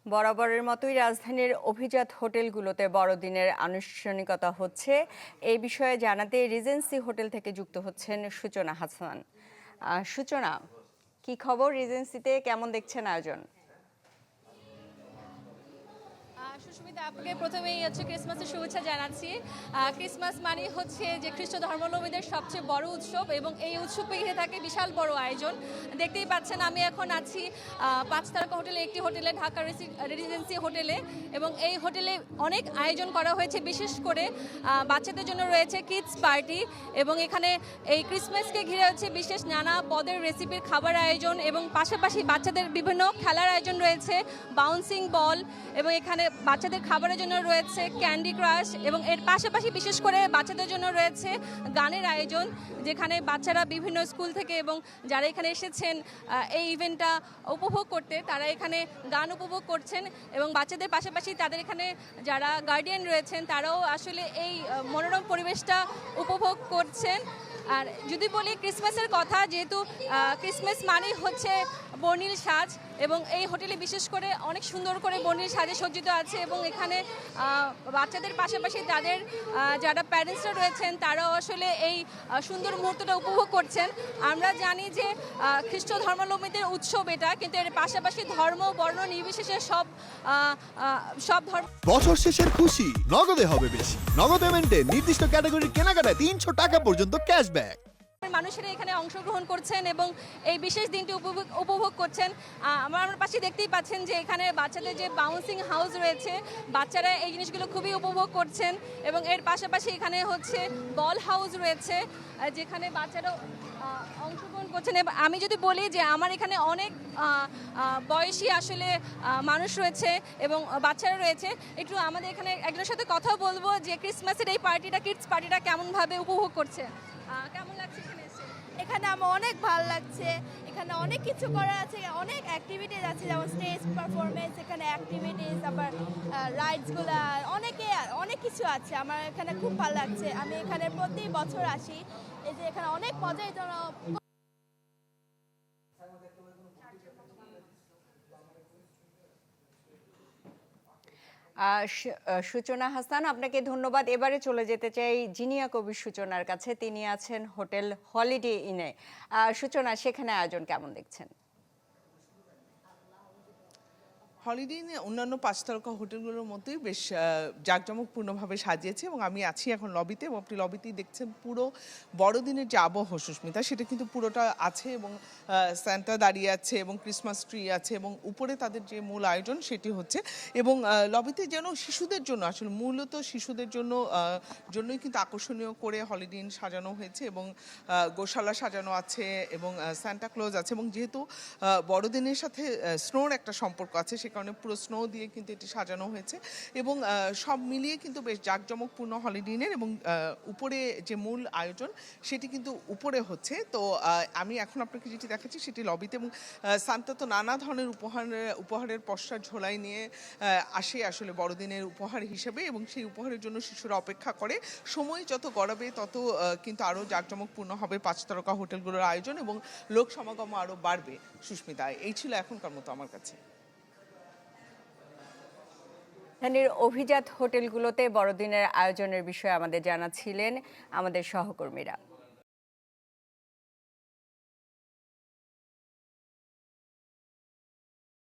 বরাবরের মতোই রাজধানীর অভিজাত হোটেলগুলোতে বড়দিনের আনুষ্ঠানিকতা হচ্ছে। এই বিষয়ে জানাতে রিজেন্সি হোটেল থেকে যুক্ত হচ্ছেন সূচনা হাসান। সূচনা, কি খবর? রিজেন্সিতে কেমন দেখছেন আয়োজন? সুস্মিতা, আপনাকে প্রথমেই ক্রিসমাসের শুভেচ্ছা জানাচ্ছি। ক্রিসমাস মানে হচ্ছে যে খ্রিস্ট ধর্মাবলম্বীদের সবচেয়ে বড় উৎসব, এবং এই উৎসবকে ঘিরে থাকে বিশাল বড় আয়োজন। দেখতেই পাচ্ছেন আমি এখন আছি 5 তারকা হোটেলে, একটি হোটেলে, ঢাকা রেসিডেন্সি হোটেলে, এবং এই হোটেলে অনেক আয়োজন করা হয়েছে। বিশেষ করে বাচ্চাদের জন্য রয়েছে কিডস পার্টি, এবং এখানে এই ক্রিসমাসকে ঘিরে হচ্ছে বিশেষ নানা পদের রেসিপির খাবার আয়োজন, এবং পাশাপাশি বাচ্চাদের বিভিন্ন খেলার আয়োজন রয়েছে, বাউন্সিং বল, এবং এখানে বাচ্চাদের খাবারের জন্য রয়েছে ক্যান্ডি ক্রাশ, এবং এর পাশাপাশি বিশেষ করে বাচ্চাদের জন্য রয়েছে গানের আয়োজন, যেখানে বাচ্চারা বিভিন্ন স্কুল থেকে এবং যারা এখানে এসেছেন এই ইভেন্টটা উপভোগ করতে, তারা এখানে গান উপভোগ করছেন, এবং বাচ্চাদের পাশাপাশি তাদের এখানে যারা গার্ডিয়ান রয়েছেন তারাও আসলে এই মনোরম পরিবেশটা উপভোগ করছেন। আর যদি বলি ক্রিসমাসের কথা, যেহেতু ক্রিসমাস মানেই হচ্ছে বর্ণিল সাজ, এবং এই হোটেলে বিশেষ করে অনেক সুন্দর করে বর্ণিল সাজে সজ্জিত আছে, এবং এখানে বাচ্চাদের পাশাপাশি তাদের যারা প্যারেন্টসরা রয়েছেন তারাও আসলে এই সুন্দর মুহূর্তটা উপভোগ করছেন। আমরা জানি যে খ্রিস্ট ধর্মাবলম্বীদের উৎসব এটা, কিন্তু এর পাশাপাশি ধর্ম বর্ণ নির্বিশেষে সব ধর্ম। বছর শেষের খুশি নগদে হবে বেশি। নগদ পেমেন্টে নির্দিষ্ট ক্যাটাগরির কেনাকাটায় 300 টাকা পর্যন্ত ক্যাশব্যাক। মানুষেরা এখানে অংশগ্রহণ করছেন এবং এই বিশেষ দিনটি উপভোগ করছেন। আমার পাশে দেখতেই পাচ্ছেন যে এখানে বাচ্চাদের যে বাউন্সিং হাউস রয়েছে, বাচ্চারা এই জিনিসগুলো খুবই উপভোগ করছেন, এবং এর পাশাপাশি এখানে হচ্ছে বল হাউস রয়েছে, যেখানে বাচ্চারা অংশগ্রহণ করছেন। আমি যদি বলি যে আমার এখানে অনেক বয়সী আসলে মানুষ রয়েছে এবং বাচ্চারা রয়েছে, একটু আমাদের এখানে একজনের সাথে কথা বলবো যে ক্রিসমাসের এই পার্টিটা, কিডস পার্টিটা কেমনভাবে উপভোগ করছে, কেমন লাগছে এখানে এসে? এখানে আমার অনেক ভালো লাগছে। এখানে অনেক কিছু করা আছে, অনেক অ্যাক্টিভিটিস আছে, যেমন স্টেজ পারফরমেন্স, এখানে অ্যাক্টিভিটিস, আবার রাইডসগুলো, অনেক কিছু আছে। আমার এখানে খুব ভালো লাগছে। আমি এখানে প্রতি বছর আসি। এই যে এখানে অনেক মজার জন্য। সূচনা হাসান, আপনাকে ধন্যবাদ। এবারে চলে যেতে চাই জিনিয়া কবির সূচনার কাছে। তিনি আছেন হোটেল হলিডে ইনে। সূচনা, সেখানে আয়োজন কেমন দেখছেন? হলিডে ইনে অন্যান্য 5 তারকা হোটেলগুলোর মতোই বেশ জাঁকজমকপূর্ণভাবে সাজিয়েছে, এবং আমি আছি এখন লবিতে, এবং আপনি লবিতেই দেখছেন পুরো বড়দিনের যে আবহ সুস্মিতা সেটা কিন্তু পুরোটা আছে, এবং স্যান্টা দাঁড়িয়ে আছে, এবং ক্রিসমাস ট্রি আছে, এবং উপরে তাদের যে মূল আয়োজন সেটি হচ্ছে, এবং লবিতে যেন শিশুদের জন্য, আসলে মূলত শিশুদের জন্যই কিন্তু আকর্ষণীয় করে হলিডে ইন সাজানো হয়েছে, এবং গোশালা সাজানো আছে, এবং সান্টা ক্লজ আছে, এবং যেহেতু বড়দিনের সাথে স্নোর একটা সম্পর্ক আছে, কারণে পুরো স্নো দিয়ে কিন্তু এটি সাজানো হয়েছে, এবং সব মিলিয়ে কিন্তু বেশ জাঁকজমকপূর্ণ হলিডে ইনের, এবং উপরে যে মূল আয়োজন সেটি কিন্তু উপরে হচ্ছে। তো আমি এখন আপনাকে যেটি দেখাচ্ছি সেটি লবিতে, এবং সান্তা তো নানা ধরনের উপহারের পসরা ঝোলাই নিয়ে আসে আসলে বড়দিনের উপহার হিসেবে, এবং সেই উপহারের জন্য শিশুরা অপেক্ষা করে। সময় যত গড়াবে তত কিন্তু আরও জাঁকজমকপূর্ণ হবে 5 তারকা হোটেলগুলোর আয়োজন, এবং লোক সমাগম আরও বাড়বে। সুস্মিতা, এই ছিল এখনকার মতো আমার কাছে। রাজধানীর অভিজাত হোটেলগুলোতে বড়দিনের আয়োজনের বিষয়ে আমাদের জানাচ্ছিলেন আমাদের সহকর্মীরা।